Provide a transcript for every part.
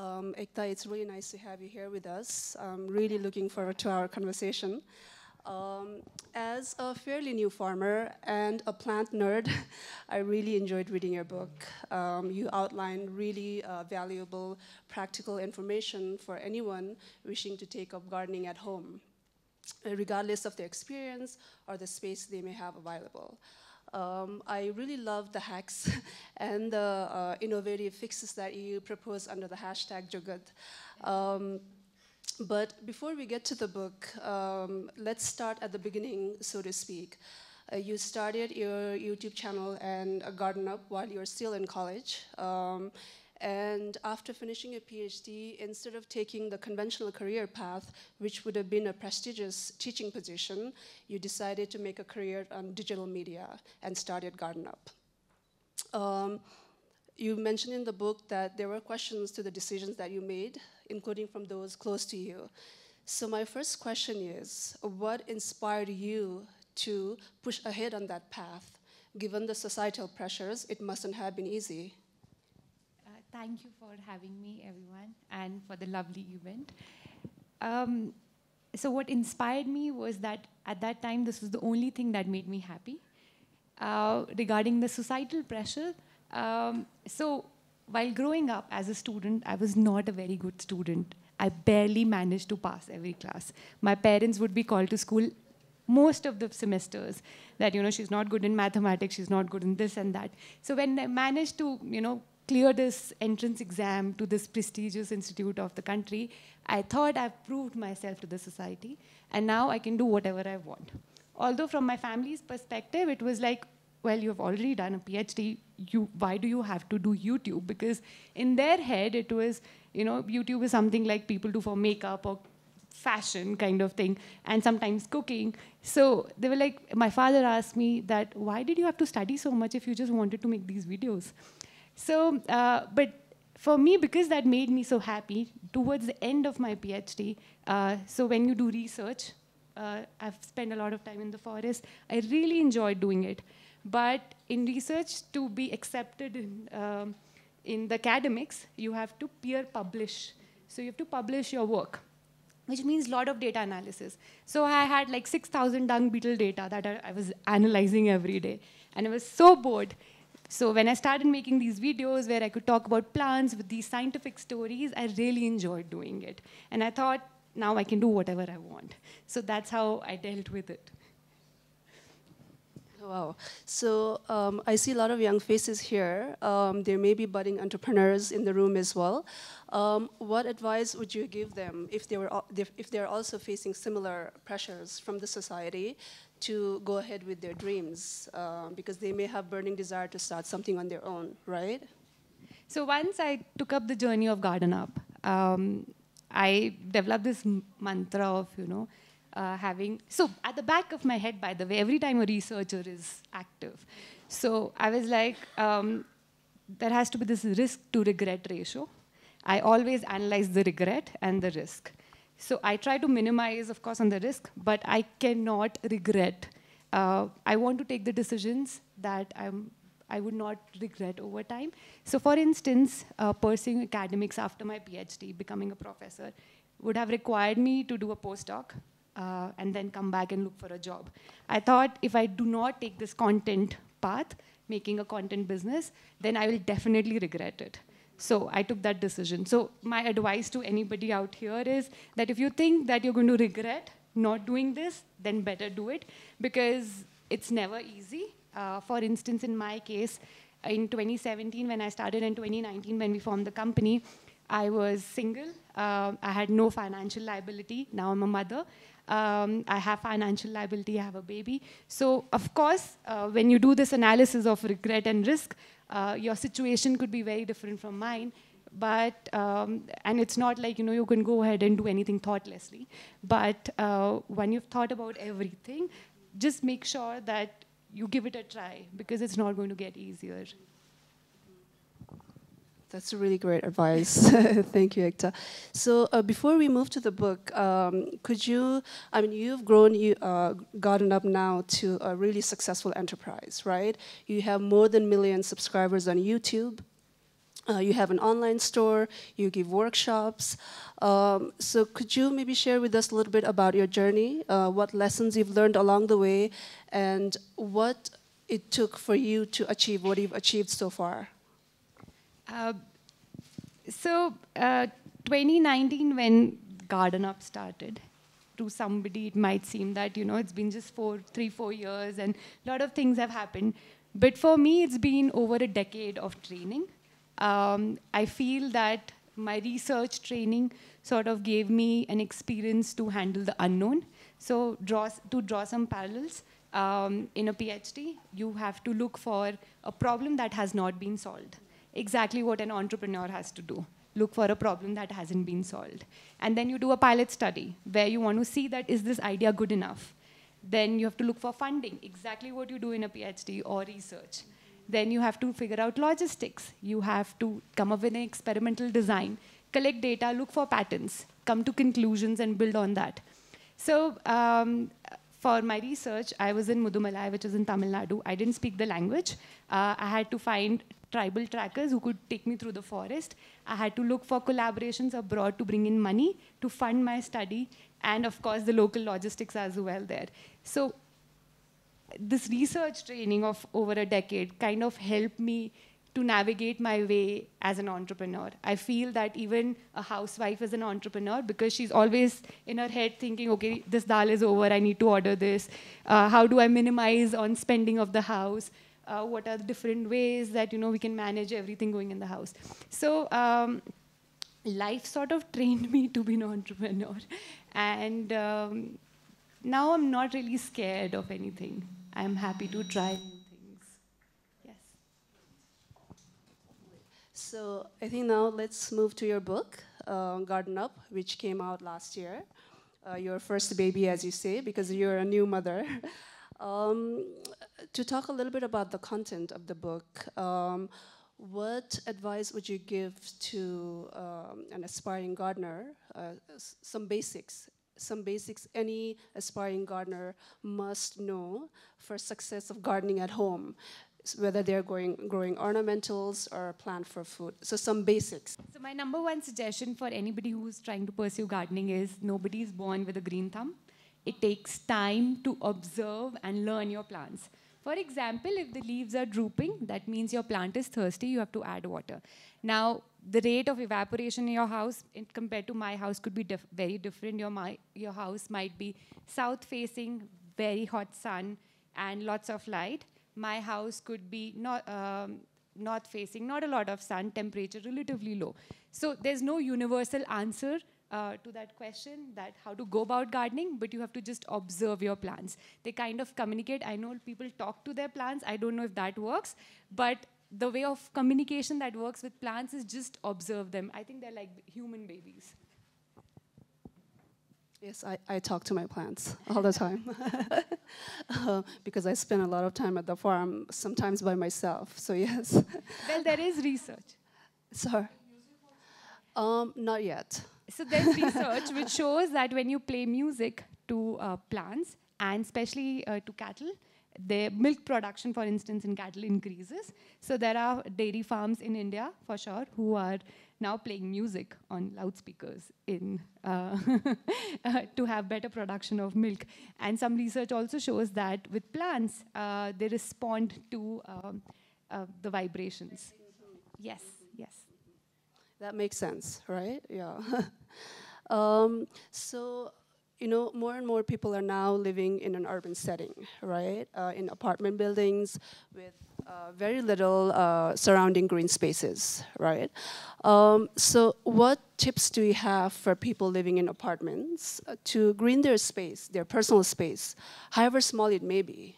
Ekta, it's really nice to have you here with us. I'm really looking forward to our conversation. As a fairly new farmer and a plant nerd, I really enjoyed reading your book. You outlined really valuable, practical information for anyone wishing to take up gardening at home, regardless of their experience or the space they may have available. I really love the hacks and the innovative fixes that you propose under the hashtag Jugat. But before we get to the book, let's start at the beginning, so to speak. You started your YouTube channel and Garden Up while you were still in college. And after finishing a PhD, instead of taking the conventional career path, which would have been a prestigious teaching position, you decided to make a career on digital media and started Garden Up. You mentioned in the book that there were questions to the decisions that you made, including from those close to you. So my first question is, what inspired you to push ahead on that path? Given the societal pressures, it mustn't have been easy. Thank you for having me, everyone, and for the lovely event. So what inspired me was that at that time, this was the only thing that made me happy. Regarding the societal pressure, so while growing up as a student, I was not a very good student. I barely managed to pass every class. My parents would be called to school most of the semesters that, she's not good in mathematics, she's not good in this and that. So when I managed to, clear this entrance exam to this prestigious institute of the country, I thought I've proved myself to the society, and now I can do whatever I want. Although from my family's perspective, it was like, well, you've already done a PhD, why do you have to do YouTube? Because in their head, it was, YouTube is something like people do for makeup or fashion kind of thing, and sometimes cooking. So they were like, my father asked me that, why did you have to study so much if you just wanted to make these videos? So, but for me, because that made me so happy, towards the end of my PhD, so when you do research, I've spent a lot of time in the forest, I really enjoyed doing it. But in research, to be accepted in the academics, you have to peer publish. So you have to publish your work, which means a lot of data analysis. So I had like 6,000 dung beetle data that I was analyzing every day. And I was so bored. So when I started making these videos where I could talk about plants with these scientific stories, I really enjoyed doing it. And I thought, now I can do whatever I want. So that's how I dealt with it. Wow. So I see a lot of young faces here. There may be budding entrepreneurs in the room as well. What advice would you give them if they're also facing similar pressures from the society to go ahead with their dreams? Because they may have burning desire to start something on their own, right? So once I took up the journey of Garden Up, I developed this mantra of, so at the back of my head, by the way, every time a researcher is active. So I was like, there has to be this risk to regret ratio. I always analyze the regret and the risk. So I try to minimize, of course, on the risk, but I cannot regret. I want to take the decisions that I would not regret over time. So for instance, pursuing academics after my PhD, becoming a professor, would have required me to do a postdoc and then come back and look for a job. I thought if I do not take this content path, making a content business, then I will definitely regret it. So I took that decision. So my advice to anybody out here is that if you think that you're going to regret not doing this, then better do it, because it's never easy. For instance, in my case, in 2017, when I started, in 2019, when we formed the company, I was single. I had no financial liability. Now I'm a mother. I have financial liability. I have a baby. So, of course, when you do this analysis of regret and risk, your situation could be very different from mine. But, and it's not like, you can go ahead and do anything thoughtlessly. But when you've thought about everything, just make sure that you give it a try, because it's not going to get easier. That's really great advice. Thank you, Ekta. So before we move to the book, could you, you've grown Garden Up now to a really successful enterprise, right? You have more than 1 million subscribers on YouTube. You have an online store, you give workshops. So could you maybe share with us a little bit about your journey, what lessons you've learned along the way, and what it took for you to achieve what you've achieved so far? Uh, so 2019, when Garden Up started, to somebody it might seem that, it's been just 3-4 years and a lot of things have happened. But for me, it's been over a decade of training. I feel that my research training sort of gave me an experience to handle the unknown. So to draw some parallels, in a PhD, you have to look for a problem that has not been solved. Exactly what an entrepreneur has to do. Look for a problem that hasn't been solved. And then you do a pilot study where you want to see that is this idea good enough. Then you have to look for funding, exactly what you do in a PhD or research. Then you have to figure out logistics. You have to come up with an experimental design, collect data, look for patterns, come to conclusions and build on that. So for my research, I was in Mudumalai, which is in Tamil Nadu. I didn't speak the language. I had to find tribal trackers who could take me through the forest. I had to look for collaborations abroad to bring in money to fund my study, and of course the local logistics as well there. So this research training of over a decade kind of helped me to navigate my way as an entrepreneur. I feel that even a housewife is an entrepreneur because she's always in her head thinking, okay, this dal is over, I need to order this. How do I minimize on spending of the house? What are the different ways that we can manage everything going in the house? So life sort of trained me to be an entrepreneur. And now I'm not really scared of anything. I'm happy to try new things. Yes. So I think now let's move to your book, Garden Up, which came out last year. Your first baby, as you say, because you're a new mother. To talk a little bit about the content of the book, what advice would you give to an aspiring gardener? Some basics any aspiring gardener must know for success of gardening at home, whether they're growing ornamentals or plant for food. So some basics. So my number one suggestion for anybody who's trying to pursue gardening is nobody is born with a green thumb. It takes time to observe and learn your plants. For example, if the leaves are drooping, that means your plant is thirsty, you have to add water. Now, the rate of evaporation in your house compared to my house could be very different. Your house might be south-facing, very hot sun, and lots of light. My house could be north-facing, not a lot of sun, temperature relatively low. So there's no universal answer to that question, that how to go about gardening, but you have to just observe your plants. They kind of communicate. I know people talk to their plants. I don't know if that works, but the way of communication that works with plants is just observe them. I think they're like human babies. Yes, I talk to my plants all the time because I spend a lot of time at the farm, sometimes by myself, so yes. Well, there is research. Sorry. Not yet. So there's research which shows that when you play music to plants, and especially to cattle, the milk production, for instance, in cattle increases. So there are dairy farms in India, for sure, who are now playing music on loudspeakers to have better production of milk. And some research also shows that with plants, they respond to the vibrations. Yes, yes. That makes sense, right? Yeah. So, more and more people are now living in an urban setting, right? In apartment buildings with very little surrounding green spaces, right? So what tips do you have for people living in apartments to green their space, their personal space, however small it may be?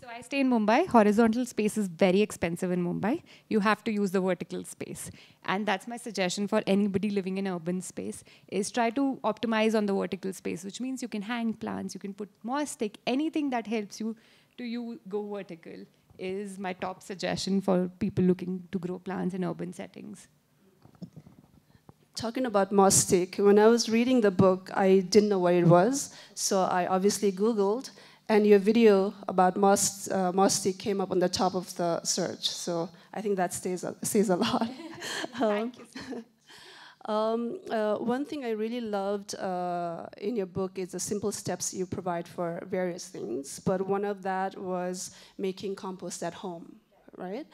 So I stay in Mumbai. Horizontal space is very expensive in Mumbai. You have to use the vertical space. And that's my suggestion for anybody living in urban space, is try to optimize on the vertical space, which means you can hang plants, you can put moss stick, anything that helps you to go vertical is my top suggestion for people looking to grow plants in urban settings. Talking about moss stick, when I was reading the book, I didn't know what it was. So I obviously Googled. And your video about moss stick came up on the top of the search. So I think that says a lot. Um, Thank you so much. One thing I really loved in your book is the simple steps you provide for various things, but one of that was making compost at home, right?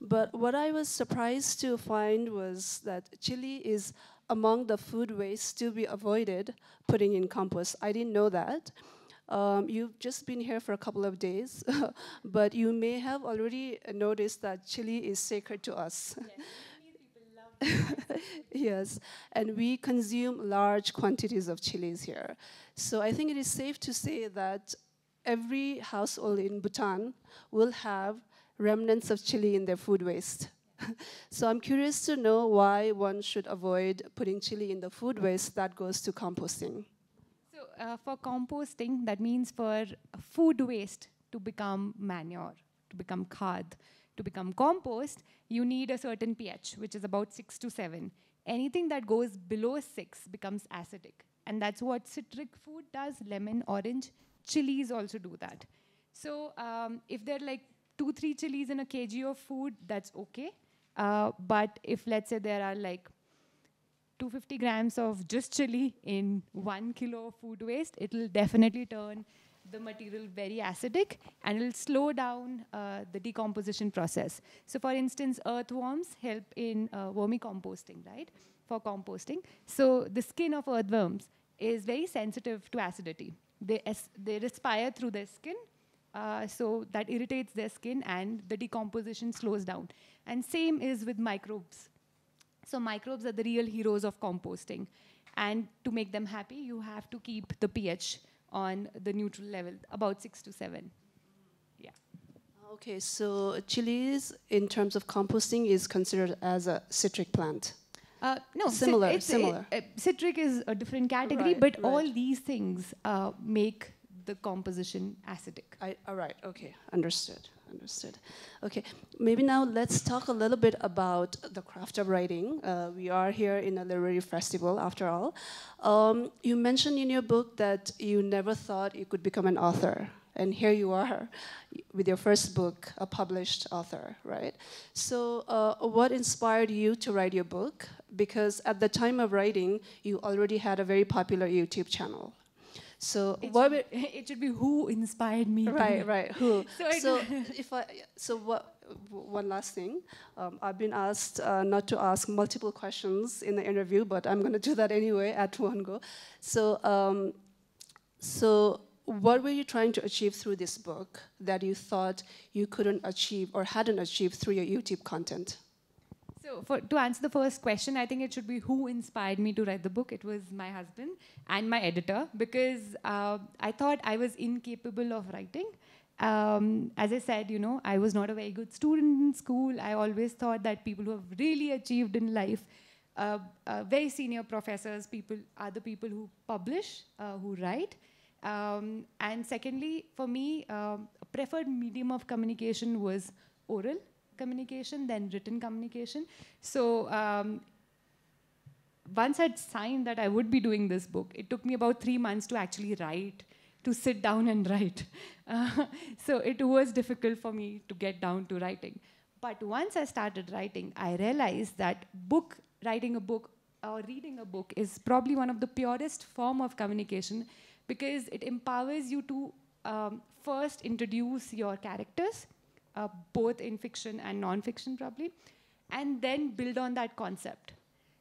But what I was surprised to find was that chili is among the food waste to be avoided putting in compost. I didn't know that. You've just been here for a couple of days, but you may have already noticed that chili is sacred to us. Yes, Vietnamese people love Yes, and we consume large quantities of chilies here. So I think it is safe to say that every household in Bhutan will have remnants of chili in their food waste. So I'm curious to know why one should avoid putting chili in the food waste that goes to composting. So, for composting, that means for food waste to become manure, to become khad, to become compost, you need a certain pH, which is about 6 to 7. Anything that goes below 6 becomes acidic. And that's what citric food does, lemon, orange. Chilies also do that. So, if there are like 2, 3 chilies in a kg of food, that's okay. But if, let's say, there are like 250 grams of just chili in 1 kilo of food waste, it will definitely turn the material very acidic and it will slow down the decomposition process. So for instance, earthworms help in vermicomposting, right? For composting. So the skin of earthworms is very sensitive to acidity. They respire through their skin, so that irritates their skin and the decomposition slows down. And same is with microbes. So microbes are the real heroes of composting. And to make them happy, you have to keep the pH on the neutral level, about 6 to 7. Yeah. Okay, so chilies in terms of composting is considered as a citric plant. No, Similar. citric is a different category, Right, but right. all these things make the composition acidic. All right, okay, understood. Okay, maybe now let's talk a little bit about the craft of writing. We are here in a literary festival, after all. You mentioned in your book that you never thought you could become an author. And here you are with your first book, a published author, right? So what inspired you to write your book? Because at the time of writing, you already had a very popular YouTube channel. So It should be who inspired me. Right. Who? So One last thing. I've been asked not to ask multiple questions in the interview, but I'm going to do that anyway at one go. So what were you trying to achieve through this book that you thought you couldn't achieve or hadn't achieved through your YouTube content? So to answer the first question, I think it should be who inspired me to write the book. It was my husband and my editor, because I thought I was incapable of writing. As I said, I was not a very good student in school. I always thought that people who have really achieved in life, very senior professors, are the people who publish, who write. And secondly, for me, a preferred medium of communication was oral communication than written communication. So once I'd signed that I would be doing this book, it took me about 3 months to actually write, to sit down and write. So it was difficult for me to get down to writing. But once I started writing, I realized that writing a book or reading a book is probably one of the purest form of communication, because it empowers you to first introduce your characters, both in fiction and non-fiction probably, and then build on that concept.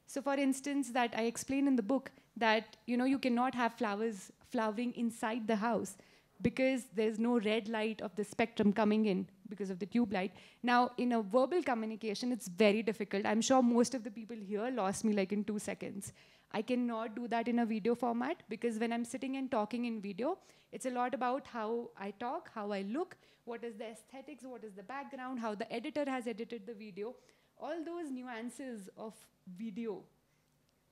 So for instance, that I explain in the book that you cannot have flowers flowering inside the house because there's no red light of the spectrum coming in because of the tube light. Now, in a verbal communication, it's very difficult. I'm sure most of the people here lost me like in 2 seconds. I cannot do that in a video format, because when I'm sitting and talking in video, it's a lot about how I talk, how I look, what is the aesthetics, what is the background, how the editor has edited the video. All those nuances of video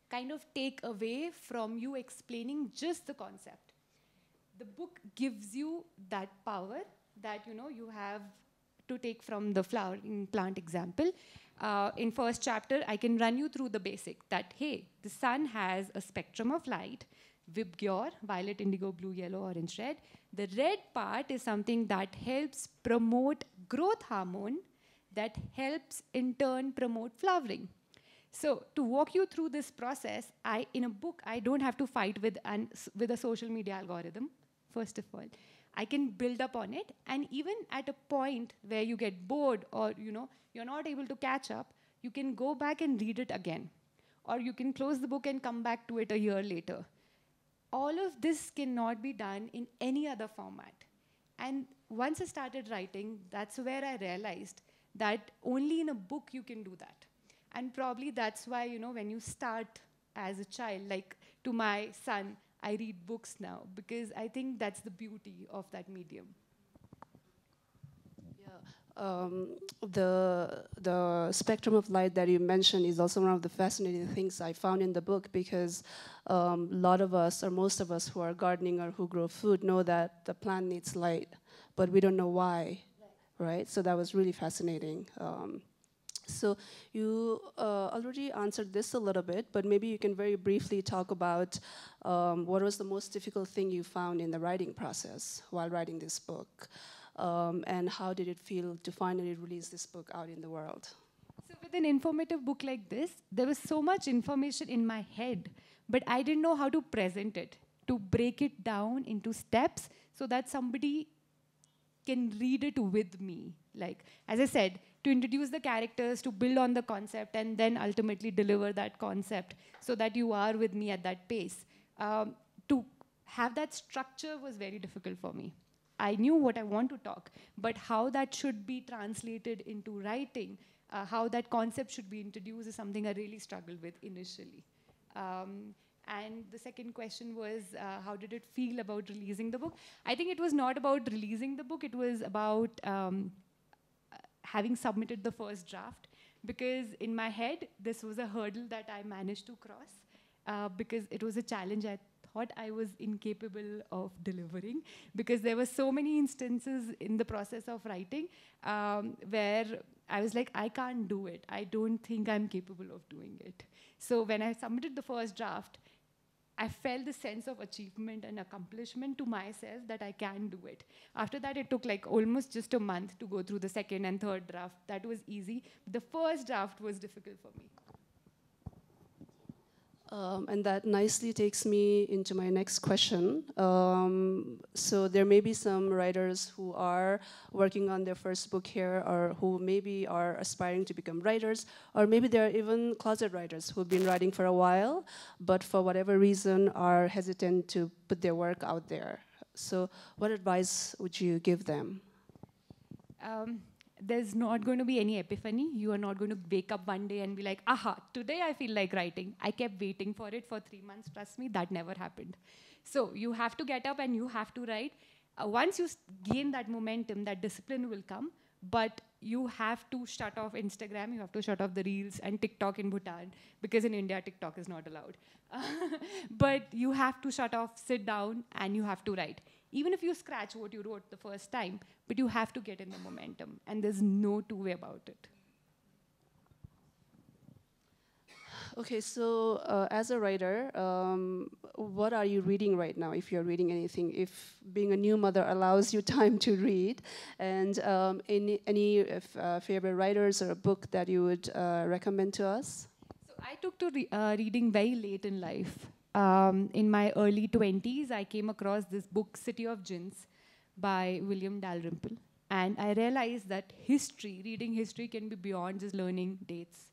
kind of take away from you explaining just the concept. The book gives you that power that you have to take from the flowering plant example. In first chapter, I can run you through the basic that, hey, the sun has a spectrum of light, Vibgyor, violet, indigo, blue, yellow, orange, red. The red part is something that helps promote growth hormone, that helps in turn promote flowering. So to walk you through this process, in a book, I don't have to fight with a social media algorithm, first of all. I can build up on it, and even at a point where you get bored or you're not able to catch up, you can go back and read it again. Or you can close the book and come back to it a year later. All of this cannot be done in any other format. And once I started writing, that's where I realized that only in a book you can do that. And probably that's why, when you start as a child, like to my son, I read books now, because I think that's the beauty of that medium. The spectrum of light that you mentioned is also one of the fascinating things I found in the book, because a lot of us, or most of us who are gardening or who grow food, know that the plant needs light, but we don't know why, right? So that was really fascinating. So you already answered this a little bit, but maybe you can very briefly talk about what was the most difficult thing you found in the writing process while writing this book, and how did it feel to finally release this book out in the world? So with an informative book like this, there was so much information in my head, but I didn't know how to present it, to break it down into steps so that somebody can read it with me. Like, as I said, to introduce the characters, to build on the concept, and then ultimately deliver that concept so that you are with me at that pace. To have that structure was very difficult for me. I knew what I want to talk, but how that should be translated into writing, how that concept should be introduced is something I really struggled with initially. And the second question was, how did it feel about releasing the book? I think it was not about releasing the book, it was about having submitted the first draft, because in my head, this was a hurdle that I managed to cross, because it was a challenge I thought I was incapable of delivering, because there were so many instances in the process of writing where I was like, I can't do it. I don't think I'm capable of doing it. So when I submitted the first draft, I felt the sense of achievement and accomplishment to myself that I can do it. After that, it took like almost just a month to go through the second and third draft. That was easy. The first draft was difficult for me. And that nicely takes me into my next question. So there may be some writers who are working on their first book here, or who maybe are aspiring to become writers, or maybe there are even closet writers who've been writing for a while, but for whatever reason are hesitant to put their work out there. So what advice would you give them? There's not going to be any epiphany. You are not going to wake up one day and be like, aha, today I feel like writing. I kept waiting for it for 3 months. Trust me, that never happened. So you have to get up and you have to write. Once you gain that momentum, that discipline will come. But you have to shut off Instagram, you have to shut off the reels and TikTok in Bhutan, because in India, TikTok is not allowed. But you have to shut off, sit down, and you have to write. Even if you scratch what you wrote the first time, but you have to get in the momentum, and there's no two way about it. Okay, so as a writer, what are you reading right now, if you're reading anything? If being a new mother allows you time to read, and any favorite writers or a book that you would recommend to us? So I took to reading very late in life. In my early 20s, I came across this book, City of Gins, by William Dalrymple. And I realized that reading history can be beyond just learning dates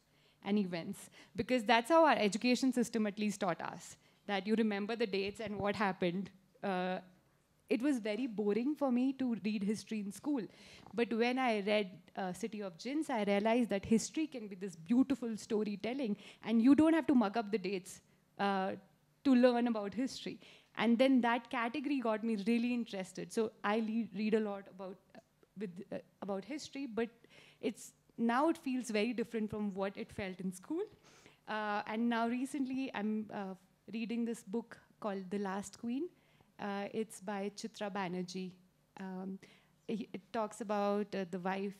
and events, because that's how our education system at least taught us, that you remember the dates and what happened. It was very boring for me to read history in school. But when I read City of Gins, I realized that history can be this beautiful storytelling, and you don't have to mug up the dates to learn about history. And then that category got me really interested. So I read a lot about history, but now it feels very different from what it felt in school. And now recently I'm reading this book called The Last Queen. It's by Chitra Banerjee. It talks about the wife,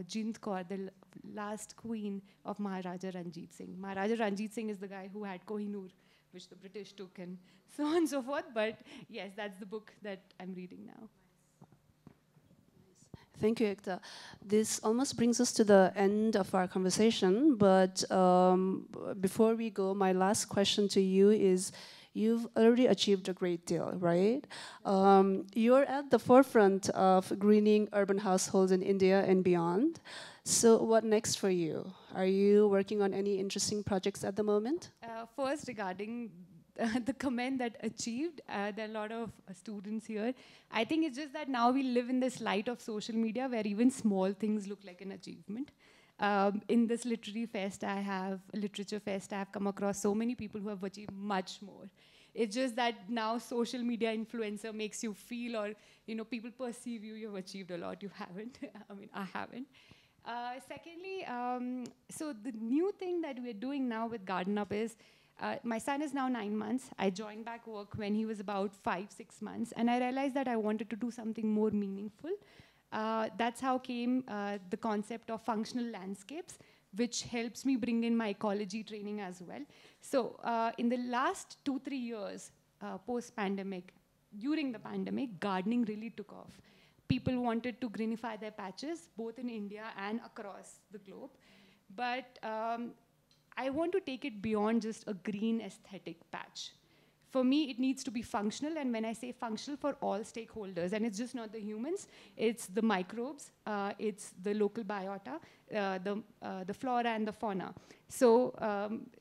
Jind Kaur, the last queen of Maharaja Ranjit Singh. Maharaja Ranjit Singh is the guy who had Kohinoor, which the British took, and so on and so forth. But yes, that's the book that I'm reading now. Thank you, Ekta. This almost brings us to the end of our conversation, but before we go, my last question to you is, you've already achieved a great deal, right? You're at the forefront of greening urban households in India and beyond. So what next for you? Are you working on any interesting projects at the moment? First, regarding the comment that achieved, there are a lot of students here. I think it's just that now we live in this light of social media where even small things look like an achievement. In this literary fest I have, literature fest, I have come across so many people who have achieved much more. It's just that now social media influencer makes you feel, or people perceive you've achieved a lot. You haven't. I mean, I haven't. Secondly, so the new thing that we're doing now with Garden Up is, my son is now 9 months. I joined back work when he was about 5-6 months, and I realized that I wanted to do something more meaningful. That's how came the concept of functional landscapes, which helps me bring in my ecology training as well. So in the last 2-3 years, post-pandemic, during the pandemic, gardening really took off. People wanted to greenify their patches, both in India and across the globe. But I want to take it beyond just a green aesthetic patch. For me, it needs to be functional, and when I say functional, for all stakeholders, and it's just not the humans, it's the microbes, it's the local biota, the flora and the fauna. So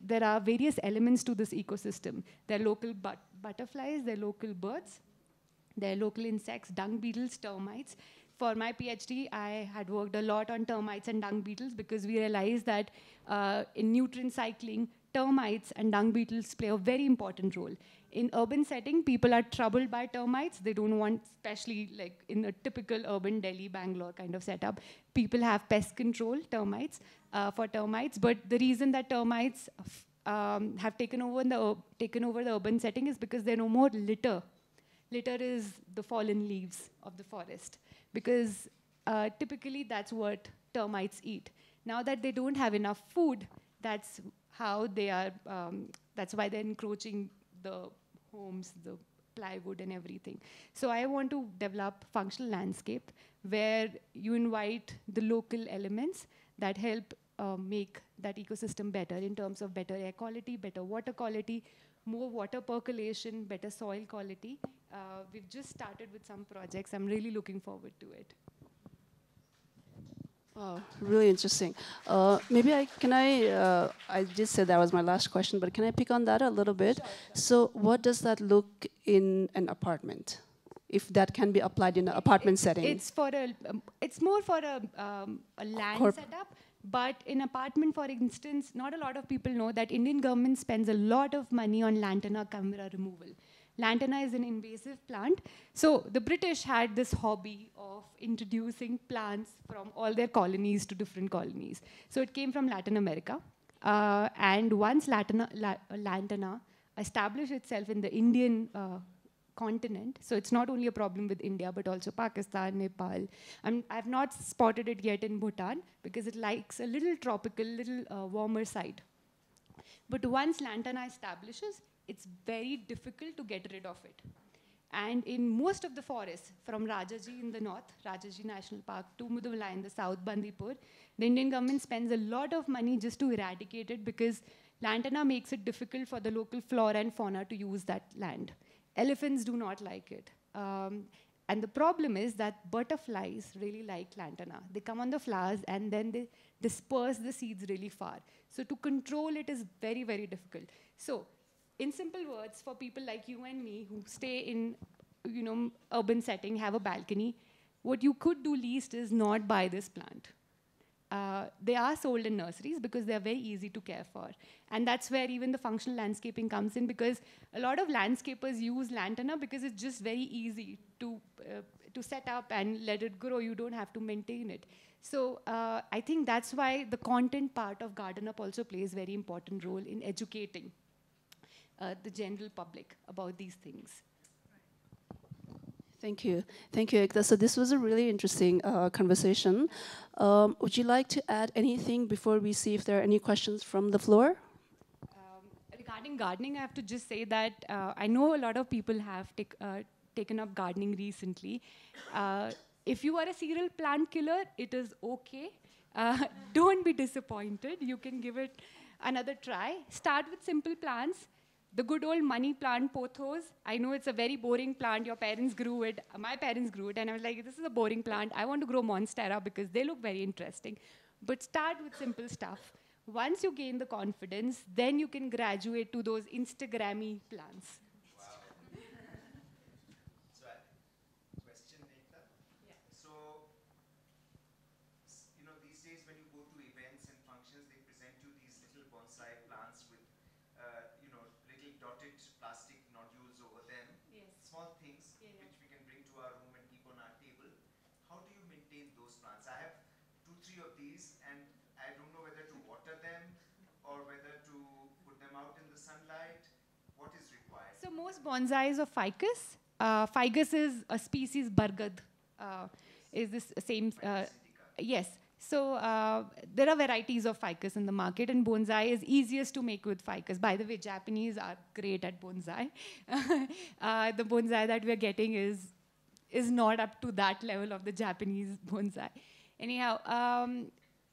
there are various elements to this ecosystem. There are local butterflies, there are local birds, there are local insects, dung beetles, termites. For my PhD, I had worked a lot on termites and dung beetles because we realized that in nutrient cycling, termites and dung beetles play a very important role. In urban setting, people are troubled by termites. They don't want, especially like in a typical urban Delhi, Bangalore kind of setup, people have pest control termites for termites. But the reason that termites have taken over the urban setting is because there are no more litter. Litter is the fallen leaves of the forest, because typically that's what termites eat. Now that they don't have enough food, that's how they are, that's why they're encroaching the homes, the plywood and everything. So I want to develop functional landscape where you invite the local elements that help make that ecosystem better in terms of better air quality, better water quality, more water percolation, better soil quality. We've just started with some projects. I'm really looking forward to it. Wow, really interesting. Maybe I did say that was my last question, but can I pick on that a little bit? Sure. So what does that look in an apartment, if that can be applied in an apartment setting? It's more for a land setup. But in apartment, for instance, not a lot of people know that Indian government spends a lot of money on lantana camera removal. Lantana is an invasive plant. So the British had this hobby of introducing plants from all their colonies to different colonies. So it came from Latin America. And once lantana established itself in the Indian continent, so it's not only a problem with India, but also Pakistan, Nepal. I've not spotted it yet in Bhutan because it likes a little tropical, little warmer side. But once lantana establishes, it's very difficult to get rid of it. And in most of the forests, from Rajaji in the north, Rajaji National Park, to Muduvalla in the south, Bandipur, the Indian government spends a lot of money just to eradicate it because lantana makes it difficult for the local flora and fauna to use that land. Elephants do not like it. And the problem is that butterflies really like lantana. They come on the flowers and then they disperse the seeds really far. So to control it is very, very difficult. So in simple words, for people like you and me who stay in urban setting, have a balcony, what you could do least is not buy this plant. They are sold in nurseries because they are very easy to care for. And that's where even the functional landscaping comes in, because a lot of landscapers use lantana because it's just very easy to set up and let it grow. You don't have to maintain it. So I think that's why the content part of Garden Up also plays a very important role in educating the general public about these things. Thank you. Thank you, Ekta. So this was a really interesting conversation. Would you like to add anything before we see if there are any questions from the floor? Regarding gardening, I have to just say that I know a lot of people have taken up gardening recently. if you are a serial plant killer, it is okay. Don't be disappointed. You can give it another try. Start with simple plants. The good old money plant, pothos. I know it's a very boring plant. Your parents grew it. My parents grew it. And I was like, this is a boring plant. I want to grow monstera because they look very interesting. But start with simple stuff. Once you gain the confidence, then you can graduate to those Instagrammy plants. So, question, Ekta. Yeah. So, these days when you go to events and functions, they present you these little bonsai plants with, little dotted plastic nodules over them. Yes. Small things which we can bring to our room and keep on our table. How do you maintain those plants? I have 2-3 of these, and I don't know whether to water them or whether to put them out in the sunlight. What is required? So most bonsais are ficus. Ficus is a species, bargad. Is this same? Yes. So there are varieties of ficus in the market, and bonsai is easiest to make with ficus. By the way, Japanese are great at bonsai. The bonsai that we are getting is not up to that level of the Japanese bonsai. Anyhow,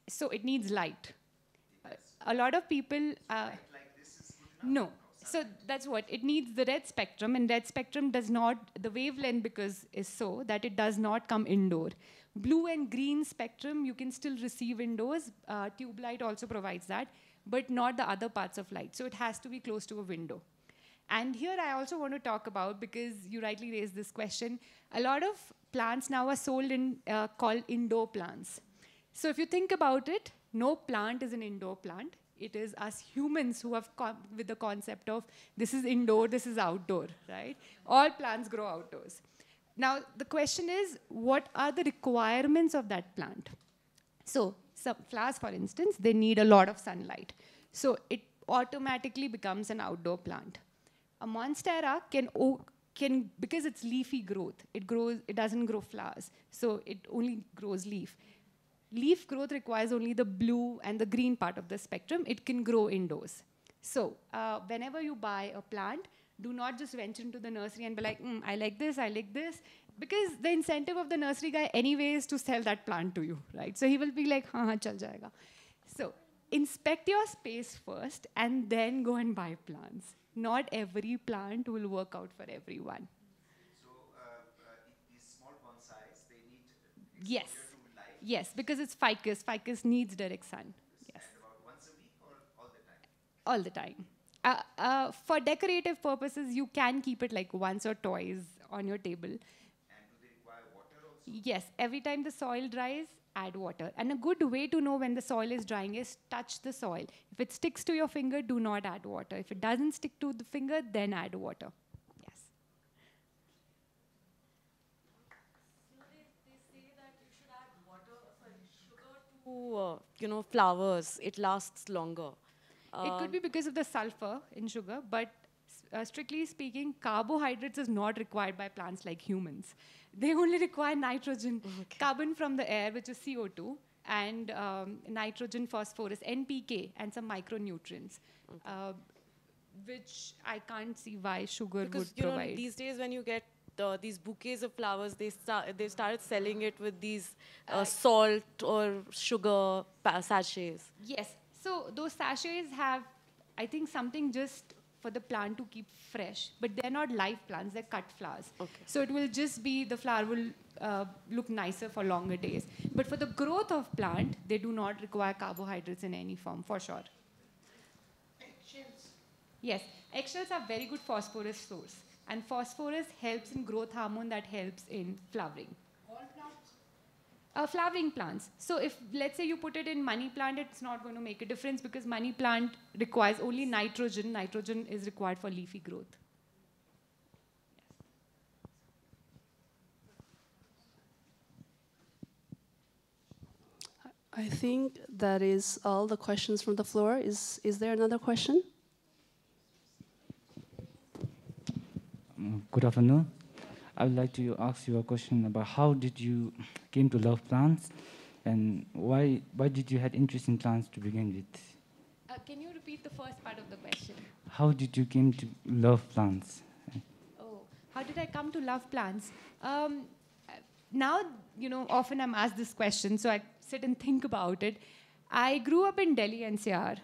so it needs light. A lot of people... like this is good enough? No. So that's what it needs, the red spectrum, and red spectrum does not, the wavelength because is so that it does not come indoor. Blue and green spectrum you can still receive indoors. Tube light also provides that, but not the other parts of light. So it has to be close to a window. And here I also want to talk about, because you rightly raised this question, a lot of plants now are sold in called indoor plants. So if you think about it, no plant is an indoor plant. It is us humans who have come with the concept of this is indoor, this is outdoor, right? All plants grow outdoors. Now, the question is, what are the requirements of that plant? So, some flowers, for instance, they need a lot of sunlight. So, it automatically becomes an outdoor plant. A monstera can because it's leafy growth, it doesn't grow flowers. So, it only grows leaf. Leaf growth requires only the blue and the green part of the spectrum. It can grow indoors. So whenever you buy a plant, do not just venture into the nursery and be like, I like this, because the incentive of the nursery guy anyway is to sell that plant to you, right? So he will be like, chal jayega. So inspect your space first and then go and buy plants. Not every plant will work out for everyone. So these small bonsais, they need Yes. exposure to light? Yes, because it's ficus. Ficus needs direct sun. Yes. And about once a week or all the time? All the time. For decorative purposes, you can keep it like once or twice on your table. And do they require water also? Yes, every time the soil dries, add water. And a good way to know when the soil is drying is touch the soil. If it sticks to your finger, do not add water. If it doesn't stick to the finger, then add water. Yes. You know, they say that you should add sugar to, flowers. It lasts longer. It could be because of the sulfur in sugar, but strictly speaking, carbohydrates is not required by plants like humans. They only require nitrogen, carbon from the air, which is CO2, and nitrogen, phosphorus, NPK, and some micronutrients, which I can't see why sugar would provide. Know, these days when you get these bouquets of flowers, they started selling it with these salt or sugar sachets. Yes. So those sachets have, I think, something just for the plant to keep fresh, but they're not live plants, they're cut flowers. Okay. So it will just be, the flower will look nicer for longer days. But for the growth of plant, they do not require carbohydrates in any form, for sure. Eggshells. Yes, eggshells are very good phosphorus source. And phosphorus helps in growth hormone that helps in flowering. All plants? Flowering plants. So if, let's say you put it in money plant, it's not going to make a difference because money plant requires only nitrogen. Nitrogen is required for leafy growth. I think that is all the questions from the floor. Is there another question? Good afternoon. I would like to ask you a question about how did you came to love plants, and why did you had interest in plants to begin with? Can you repeat the first part of the question? How did you came to love plants? Oh, how did I come to love plants? now, often I'm asked this question, so I sit and think about it. I grew up in Delhi NCR.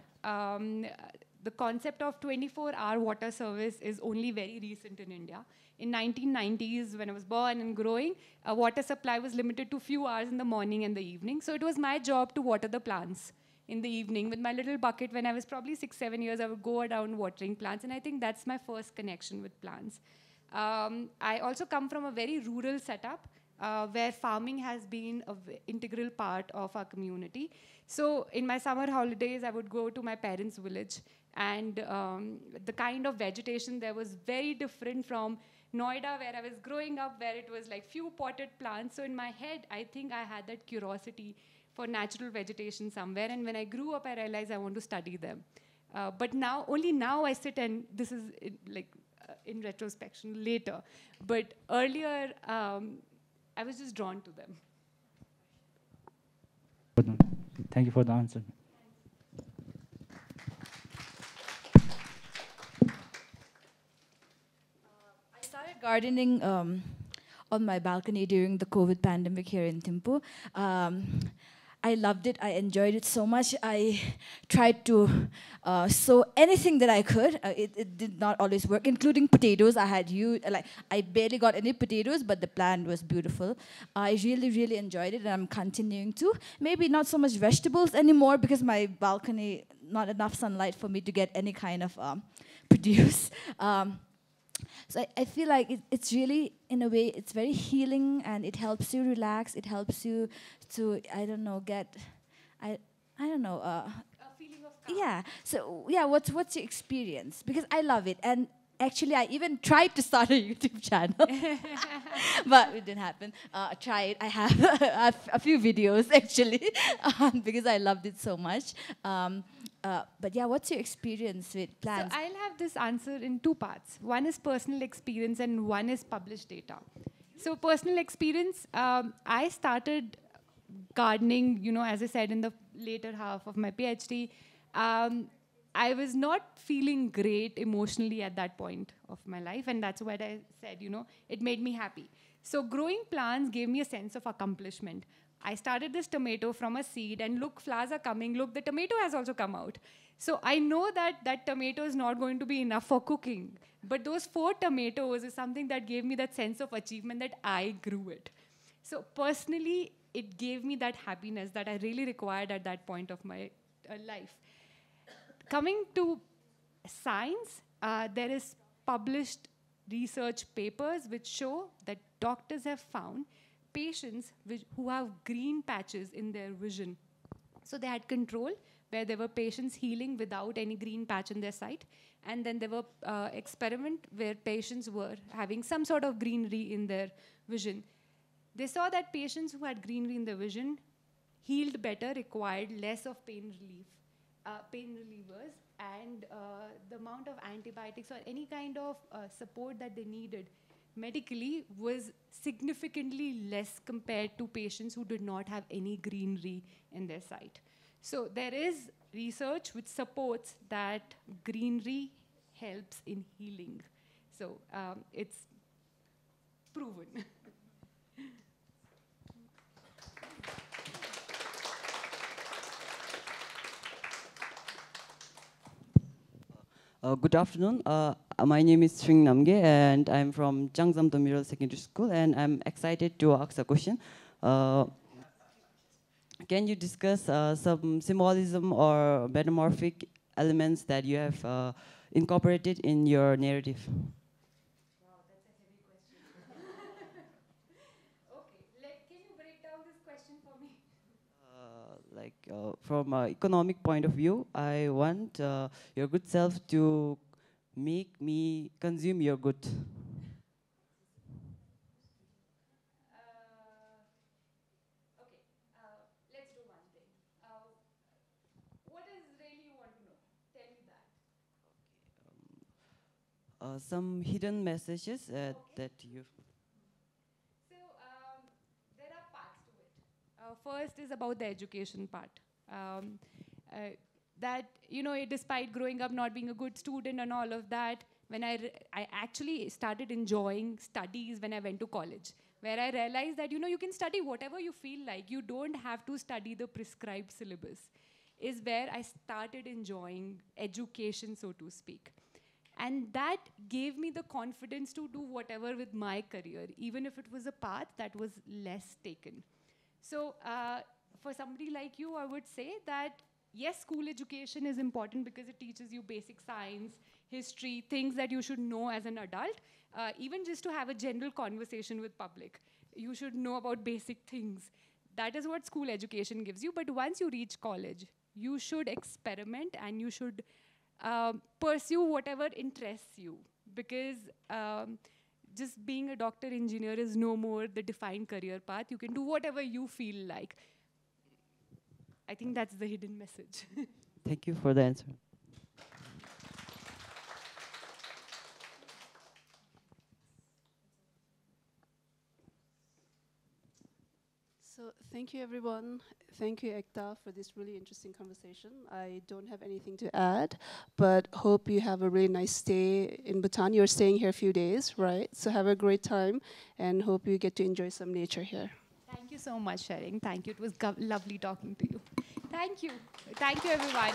The concept of 24-hour water service is only very recent in India. In 1990s, when I was born and growing, water supply was limited to few hours in the morning and the evening. So it was my job to water the plants in the evening with my little bucket. When I was probably 6, 7 years, I would go around watering plants. And I think that's my first connection with plants. I also come from a very rural setup where farming has been an integral part of our community. So in my summer holidays, I would go to my parents' village. And the kind of vegetation there was very different from Noida, where I was growing up, where it was like few potted plants. So in my head, I think I had that curiosity for natural vegetation somewhere. And when I grew up, I realized I want to study them. But now, only now I sit and this is in retrospection later. But earlier, I was just drawn to them. Thank you for the answer. I started gardening on my balcony during the COVID pandemic here in Thimphu. I loved it. I enjoyed it so much. I tried to sow anything that I could. It did not always work, including potatoes. I barely got any potatoes, but the plant was beautiful. I really, really enjoyed it, and I'm continuing to. Maybe not so much vegetables anymore because my balcony, not enough sunlight for me to get any kind of produce. So I feel like it's really, in a way, it's very healing, and it helps you relax. It helps you to, I don't know, a feeling of calm. Yeah. So yeah, what's your experience? Because I love it, and actually I even tried to start a YouTube channel, but it didn't happen. I tried. I have a few videos actually because I loved it so much. But yeah, what's your experience with plants? So I'll have this answer in two parts. One is personal experience and one is published data. So personal experience, I started gardening, as I said, in the later half of my PhD. I was not feeling great emotionally at that point of my life, and that's what I said, it made me happy. So growing plants gave me a sense of accomplishment. I started this tomato from a seed, and look, flowers are coming. Look, the tomato has also come out. So I know that that tomato is not going to be enough for cooking. But those 4 tomatoes is something that gave me that sense of achievement that I grew it. So personally, it gave me that happiness that I really required at that point of my life. Coming to science, there is published research papers which show that doctors have found patients who have green patches in their vision. So they had control where there were patients healing without any green patch in their sight. And then there were experiment where patients were having some sort of greenery in their vision. They saw that patients who had greenery in their vision healed better, required less of pain relievers, and the amount of antibiotics or any kind of support that they needed medically was significantly less compared to patients who did not have any greenery in their sight. So there is research which supports that greenery helps in healing. So it's proven. Good afternoon. My name is Tshering Namge, and I'm from Changsam Middle Secondary School, and I'm excited to ask a question. Can you discuss some symbolism or metamorphic elements that you have incorporated in your narrative? Wow, that's a heavy question. Okay, can you break down this question for me? From an economic point of view, I want your good self to make me consume your good. Let's do one thing. What is really you want to know? Tell me that. Some hidden messages that you... So there are parts to it. First is about the education part. That, despite growing up not being a good student and all of that, when I actually started enjoying studies when I went to college. where I realized that, you can study whatever you feel like. You don't have to study the prescribed syllabus, is where I started enjoying education, so to speak. And that gave me the confidence to do whatever with my career, even if it was a path that was less taken. So for somebody like you, I would say that yes, school education is important because it teaches you basic science, history, things that you should know as an adult, even just to have a general conversation with public. You should know about basic things. That is what school education gives you. But once you reach college, you should experiment and you should pursue whatever interests you, because just being a doctor, engineer is no more the defined career path. You can do whatever you feel like. I think that's the hidden message. Thank you for the answer. So thank you, everyone. Thank you, Ekta, for this really interesting conversation. I don't have anything to add, but hope you have a really nice stay in Bhutan. You're staying here a few days, right? So have a great time, and hope you get to enjoy some nature here. Thank you so much, Tshering. Thank you. It was lovely talking to you. Thank you. Thank you, everyone.